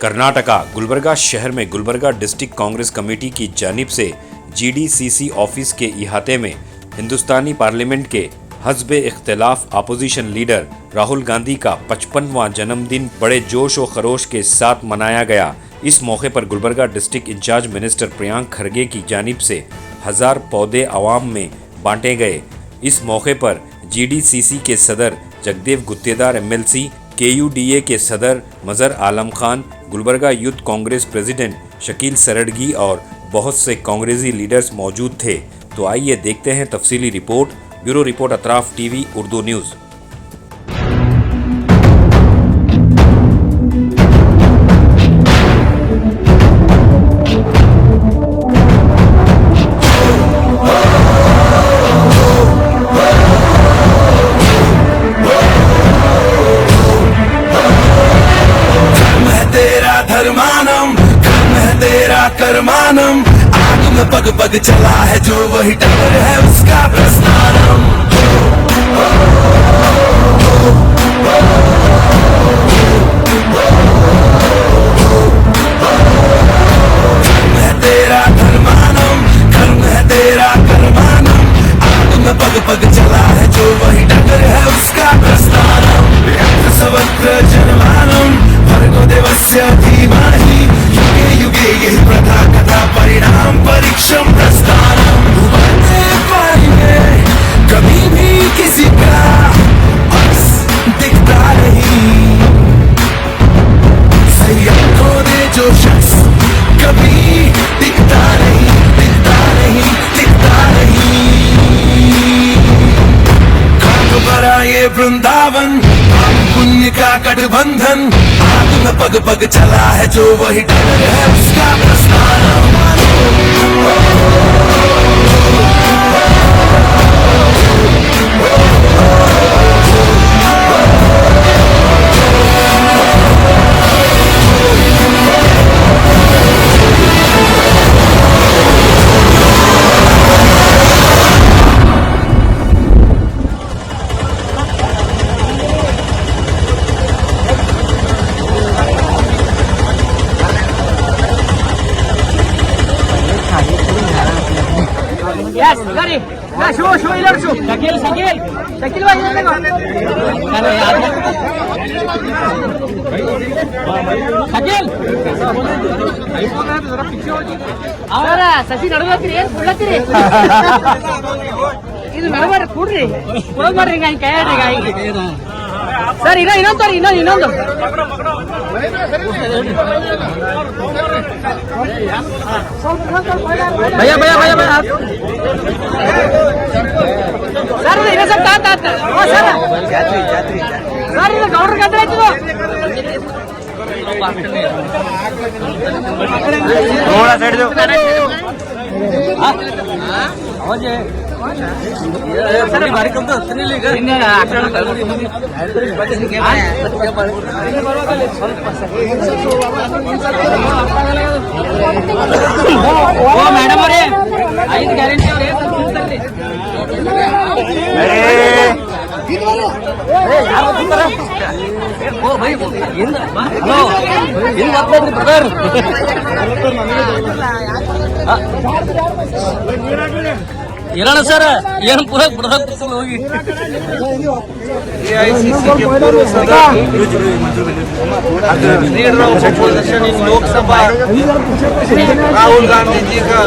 कर्नाटका गुलबर्गा शहर में Gulbarga district Congress committee की जानिब से जीडीसीसी ऑफिस के इहाते में हिंदुस्तानी पार्लियामेंट के हस्ब इख्तिलाफ अपोजिशन लीडर राहुल गांधी का 55वां जन्मदिन बड़े जोश और खरोश के साथ मनाया गया। इस मौके पर Gulbarga district in charge minister Priyank Kharge की जानिब से 1000 पौधे आवाम में बांटे गए। इस मौके पर जीडीसीसी के सदर जगदेव गुत्तेदार एमएलसी, केयूडीए के सदर मजहर आलम खान, गुलबर्गा यूथ कांग्रेस प्रेसिडेंट शकील सरड़गी और बहुत से कांग्रेसी लीडर्स मौजूद थे। तो आइए देखते हैं तफसीली report. Bureau report Atraf TV Urdu news. धर्मानम कर्म है तेरा कर्मानम, आग में पग पग चला है जो वही टक्कर है उसका प्रस्थानम। कर्म है तेरा धर्मानम, कर्म है तेरा कर्मानम, आग में पग पग चला है जो वही टक्कर है उसका प्रस्थानम। सवत्र जन्मानम भर्गो देवस्य धीमहि युगे युगे यही प्रथा कथा परिणाम परीक्षम प्रस्थानम। उभरते पाएंगे कभी भी किसी का अक्स दिखता नहीं, संयम खो दे जो शख्स कभी दिखता नहीं, दिखता नहीं, दिखता नहीं। कांटों भरा ये वृंदावन पुण्य का गठबंधन, आग में पग पग चला है जो वही डगर है उसका Prasthanam. Yes, Gary. Ya, show, ilar show. Shakil bhai, ilar देखो. अरे यार. Shakil. ಅವರ ಸಸಿ ನಡವತ್ರಿ ಏನು ಕುಳ್ಳತ್ರಿ ಇದು ನಡವರ ಕೂಡ್ರಿ ಕುಳದ್ ಮಾಡ್ರಿ ಹಿಂಗ ಕೈ ಆಡ್ರಿ ಈಗ ಸರ್ ಇನ್ನೊಂದು ತೋರಿ ಇನ್ನೊಂದು भैया सर इधर सब तात ओ सर सर इधर गौर का दे तो थोड़ा साइड दो आवाज सर भारी कम तो नहीं लेगा इन्हें आकलन ओ मैडम अरे आई गारंटी और ये ओ भाई इन आपने ब्रदर इरान सर ये पूरा प्रोडक्ट होगी। AICC के पूर्व सदस्य leader of opposition in Lok Sabha Rahul Gandhi ji का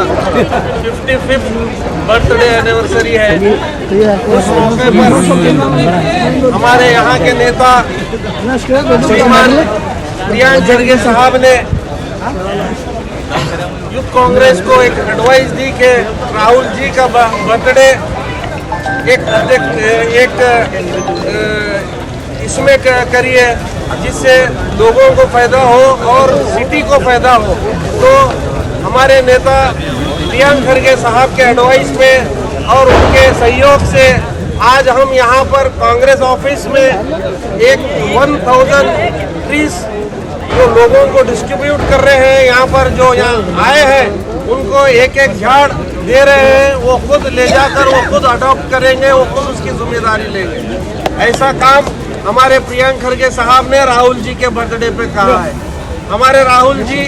55th बर्थडे एनिवर्सरी है। उस मौके पर हमारे यहाँ के नेता श्रीमान प्रियांक खरगे साहब ने यूथ कांग्रेस को एक एडवाइस दी कि राहुल जी का बर्थडे एक इसमें करिए जिससे लोगों को फायदा हो और सिटी को फायदा हो। तो हमारे नेता प्रियांक खरगे साहब के एडवाइस में और उनके सहयोग से आज हम यहाँ पर कांग्रेस ऑफिस में एक 1000 ट्रीज जो लोगों को डिस्ट्रीब्यूट कर रहे हैं। यहाँ पर जो यहाँ आए हैं उनको एक एक झाड़ दे रहे हैं, वो खुद ले जाकर वो खुद अडॉप्ट करेंगे, वो खुद उसकी जिम्मेदारी लेंगे। ऐसा काम हमारे प्रियांक खरगे साहब ने राहुल जी के बर्थडे पे कहा है। हमारे राहुल जी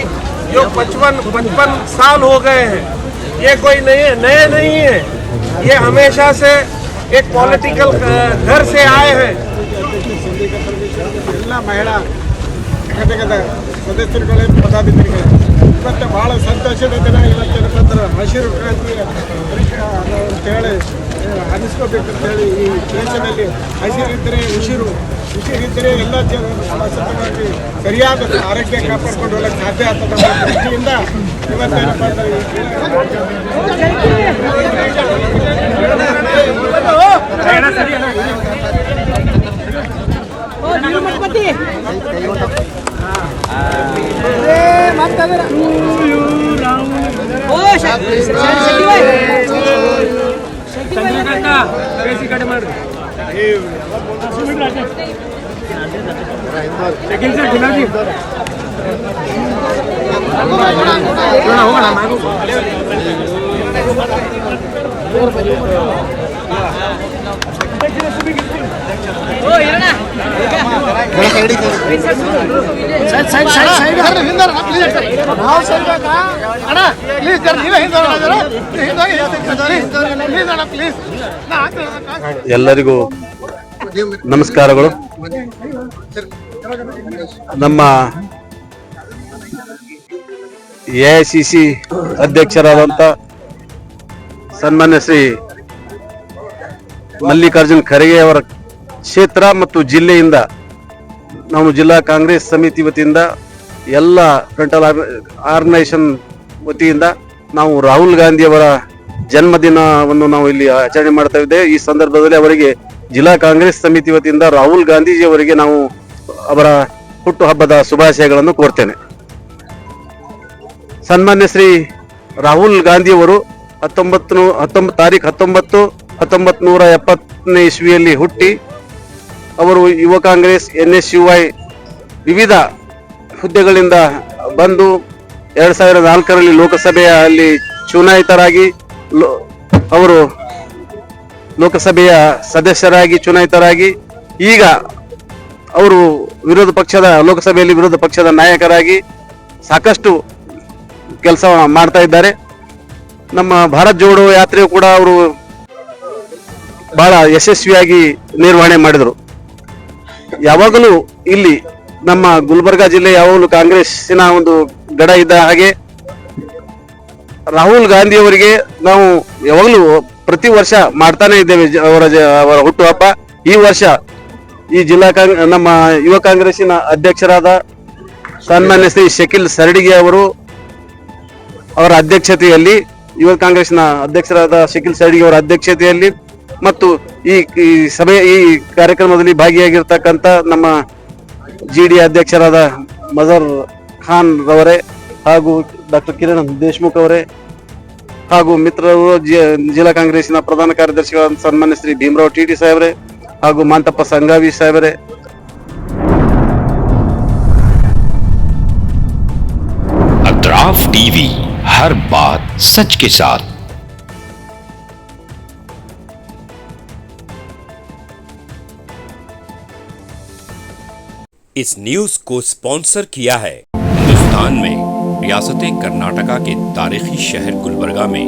जो 55 साल हो गए हैं, ये कोई नए नहीं है, ये हमेशा से एक पॉलिटिकल घर से आए हैं। ಎಲ್ಲ ಮಹಿಳಾ ಘಟಕದ ಸದಸ್ಯರುಗಳೇ ಪದಾಧಿಕಾರಿಗಳೇ, ಇವತ್ತು ಭಾಳ ಸಂತೋಷದ ದಿನ. ಇವತ್ತೇನಂತಂದ್ರೆ ಹಸಿರು ಕ್ರಾಂತಿ ಅಂತೇಳಿ ಅನ್ನಿಸ್ಕೋಬೇಕಂತೇಳಿ ಈ ದೇಶದಲ್ಲಿ ಹಸಿರಿದ್ದರೆ ಉಸಿರಿದ್ದರೆ ಎಲ್ಲ ಶಾಶ್ವತವಾಗಿ ಸರಿಯಾದ ಆರೋಗ್ಯ ಕಾಪಾಡ್ಕೊಂಡು ಹೋಗಕ್ಕೆ ಸಾಧ್ಯ ಆಗ್ತದೆ ಅನ್ನೋ ದೃಷ್ಟಿಯಿಂದ ಇವತ್ತೇನಪ್ಪ ಎಲ್ಲರಿಗೂ ನಮಸ್ಕಾರಗಳು. ನಮ್ಮ AICC ಅಧ್ಯಕ್ಷರಾದಂಥ ಸನ್ಮಾನ್ಯ ಶ್ರೀ ಮಲ್ಲಿಕಾರ್ಜುನ್ ಖರ್ಗೆ ಅವರ ಕ್ಷೇತ್ರ ಮತ್ತು ಜಿಲ್ಲೆಯಿಂದ ನಾವು ಜಿಲ್ಲಾ ಕಾಂಗ್ರೆಸ್ ಸಮಿತಿ ವತಿಯಿಂದ ಎಲ್ಲ ಫ್ರಂಟಲ್ ಆರ್ಗನೈಸೇಷನ್ ವತಿಯಿಂದ ನಾವು ರಾಹುಲ್ ಗಾಂಧಿ ಅವರ ಜನ್ಮದಿನವನ್ನು ನಾವು ಇಲ್ಲಿ ಆಚರಣೆ ಮಾಡ್ತಾ ಇದ್ದೇವೆ. ಈ ಸಂದರ್ಭದಲ್ಲಿ ಅವರಿಗೆ ಜಿಲ್ಲಾ ಕಾಂಗ್ರೆಸ್ ಸಮಿತಿ ವತಿಯಿಂದ ರಾಹುಲ್ ಗಾಂಧೀಜಿ ಅವರಿಗೆ ನಾವು ಅವರ ಹುಟ್ಟುಹಬ್ಬದ ಶುಭಾಶಯಗಳನ್ನು ಕೋರ್ತೇನೆ. ಸನ್ಮಾನ್ಯ ಶ್ರೀ ರಾಹುಲ್ ಗಾಂಧಿ ಅವರು 1970 ಇಸ್ವಿಯಲ್ಲಿ ಹುಟ್ಟಿ ಅವರು ಯುವ ಕಾಂಗ್ರೆಸ್ NSUI ವಿವಿಧ ಹುದ್ದೆಗಳಿಂದ ಬಂದು 2004ರಲ್ಲಿ ಲೋಕಸಭೆಯ ಅಲ್ಲಿ ಚುನಾಯಿತರಾಗಿ ಅವರು ಲೋಕಸಭೆಯ ಸದಸ್ಯರಾಗಿ ಚುನಾಯಿತರಾಗಿ ಈಗ ಅವರು ಲೋಕಸಭೆಯಲ್ಲಿ ವಿರೋಧ ಪಕ್ಷದ ನಾಯಕರಾಗಿ ಸಾಕಷ್ಟು ಕೆಲಸ ಮಾಡ್ತಾ ಇದ್ದಾರೆ. ನಮ್ಮ ಭಾರತ್ ಜೋಡೋ ಯಾತ್ರೆಯು ಕೂಡ ಅವರು ಬಹಳ ಯಶಸ್ವಿಯಾಗಿ ನಿರ್ವಹಣೆ ಮಾಡಿದರು. ಯಾವಾಗಲೂ ಇಲ್ಲಿ ನಮ್ಮ ಗುಲ್ಬರ್ಗಾ ಜಿಲ್ಲೆ ಯಾವಾಗಲೂ ಕಾಂಗ್ರೆಸ್ಸಿನ ಒಂದು ಗಡ ಇದ್ದ ಹಾಗೆ ರಾಹುಲ್ ಗಾಂಧಿ ಅವರಿಗೆ ನಾವು ಯಾವಾಗಲೂ ಪ್ರತಿ ವರ್ಷ ಮಾಡ್ತಾನೆ ಇದ್ದೇವೆ ಅವರ ಹುಟ್ಟುಹಬ್ಬ. ಈ ವರ್ಷ ಈ ನಮ್ಮ ಯುವ ಕಾಂಗ್ರೆಸ್ಸಿನ ಅಧ್ಯಕ್ಷರಾದ ಸನ್ಮಾನ್ಯ ಶ್ರೀ ಶಕೀಲ್ ಸರಡಿಗೆ ಅವರ ಅಧ್ಯಕ್ಷತೆಯಲ್ಲಿ ಯುವ ಕಾಂಗ್ರೆಸ್ನ ಅಧ್ಯಕ್ಷರಾದ ಶಕೀಲ್ ಸರಡಿಗೆ ಅವರ ಅಧ್ಯಕ್ಷತೆಯಲ್ಲಿ ಮತ್ತು ಈ ಕಾರ್ಯಕ್ರಮದಲ್ಲಿ ಭಾಗಿಯಾಗಿರ್ತಕ್ಕಂಥ ನಮ್ಮ GD ಅಧ್ಯಕ್ಷರಾದ ಮಜರ್ ಖಾನ್ ರವರೇ ಹಾಗೂ ಡಾಕ್ಟರ್ ಕಿರಣ್ ದೇಶ್ಮುಖ್ ಅವರೇ ಹಾಗೂ ಮಿತ್ರರು ಜಿಲ್ಲಾ ಕಾಂಗ್ರೆಸ್ನ ಪ್ರಧಾನ ಕಾರ್ಯದರ್ಶಿಗಳಾದ ಸನ್ಮಾನ್ಯ ಶ್ರೀ ಭೀಮರಾವ್ TD ಸಾಹೇಬ್ರೆ ಹಾಗೂ ಮಾಂತಪ್ಪ ಸಂಗಾವಿ ಸಾಹೇಬ್ರೆ. अतराफ टीवी, हर बात सच के साथ। इस न्यूज को स्पॉन्सर किया है हिंदुस्तान में रियासत कर्नाटका के तारीखी शहर गुलबर्गा में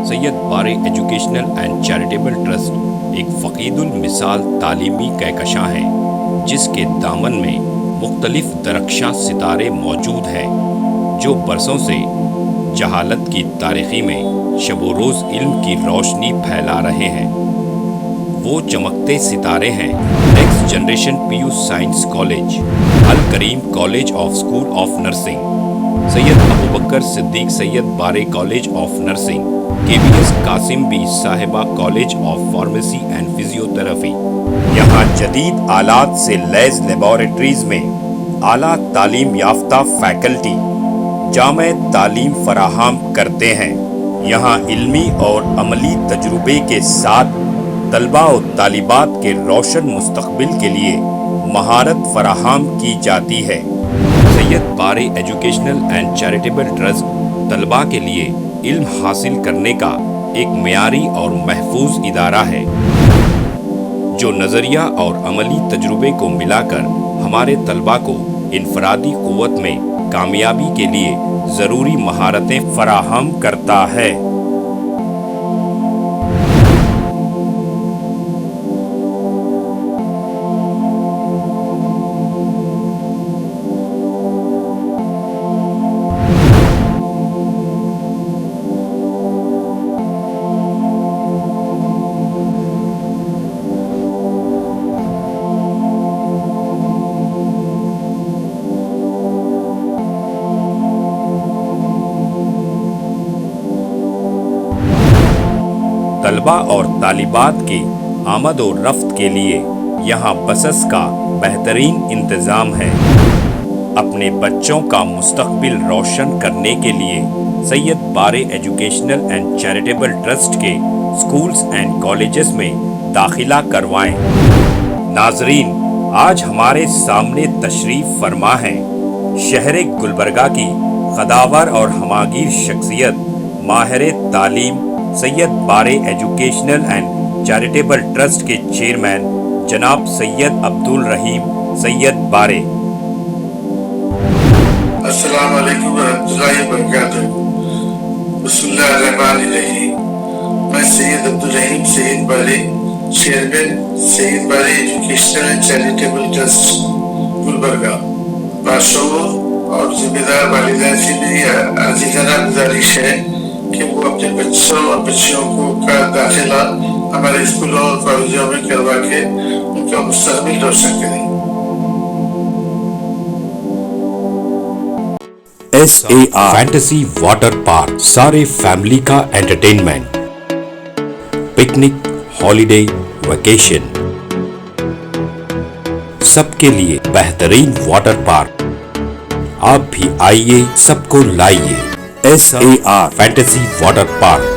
Syed Bare educational and charitable trust एक फकीदुल मिसाल तालीमी कहकशां है, जिसके दामन में मुख्तलिफ दरख्शां सितारे मौजूद हैं जो बरसों से जहालत की तारीखी में शबो रोज़ इल्म की रोशनी फैला रहे हैं। वो चमकते सितारे हैं next generation PU science college, Al Karim college of school of nursing, Syed Abu Bakar Siddiq Syed Bare college of nursing, KBS Kasim Bi Sahiba college of pharmacy and physiotherapy. यहाँ जदीद आलात से लैस लेबोरेटरीज में आला तालीम याफ्ता फैकल्टी जामे तालीम फराहम करते हैं। यहाँ इल्मी और अमली तजुर्बे के साथ तलबा और तालिबात के रोशन मुस्तकबिल के लिए महारत फराहम की जाती है। Syed Bare educational and charitable trust तलबा के लिए इल्म हासिल करने का एक मियारी और महफूज इदारा है जो नज़रिया और अमली तजुर्बे को मिलाकर हमारे तलबा को इनफरादी क़ुव्वत में कामयाबी के लिए जरूरी महारतें फराहम करता है। तलबा और तालिबात की आमद और रफ्त के लिए यहाँ बसेस का बेहतरीन इंतज़ाम है। अपने बच्चों का मुस्तकबिल रोशन करने के लिए Syed Bare educational and charitable trust के स्कूल्स एंड कॉलेजेस में दाखिला करवाएं। नाजरीन, आज हमारे सामने तशरीफ फरमा है शहर गुलबर्गा की खदावर और हमागीर शख्सियत माहिर तालीम Syed Bare educational and charitable trust के चेयरमैन जनाब सैयद अब्दुल रहीम सैयद बारे। अस्सलाम वालेकुम वरहमतुल्लाहि वबरकातुहू। बिस्मिल्लाहिर्रहमानिर्रहीम। मैं सैयद अब्दुल रहीम सैयद बारे, chairman Syed Bare educational and charitable trust Gulbarga. बादशाहों और जिम्मेदार वालिदैन से मेरी आजीजाना गुजारिश है कि वो अपने बच्चों और बच्चियों को का दाखिला हमारे स्कूलों और कॉलेजों में करवा के उनका मुस्तकबिल रोशन करें। SAR फैंटेसी वाटर पार्क, सारे फैमिली का एंटरटेनमेंट, पिकनिक, हॉलिडे, वेकेशन, सबके लिए बेहतरीन वाटर पार्क। आप भी आइए, सबको लाइए। SAR fantasy water park.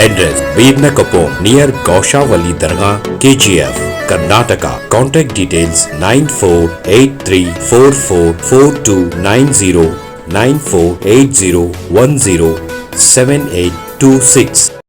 Address: Birnakapom near Gaushavali Dargah, KGF, Karnataka. Contact details: 9483444290, 9480107826.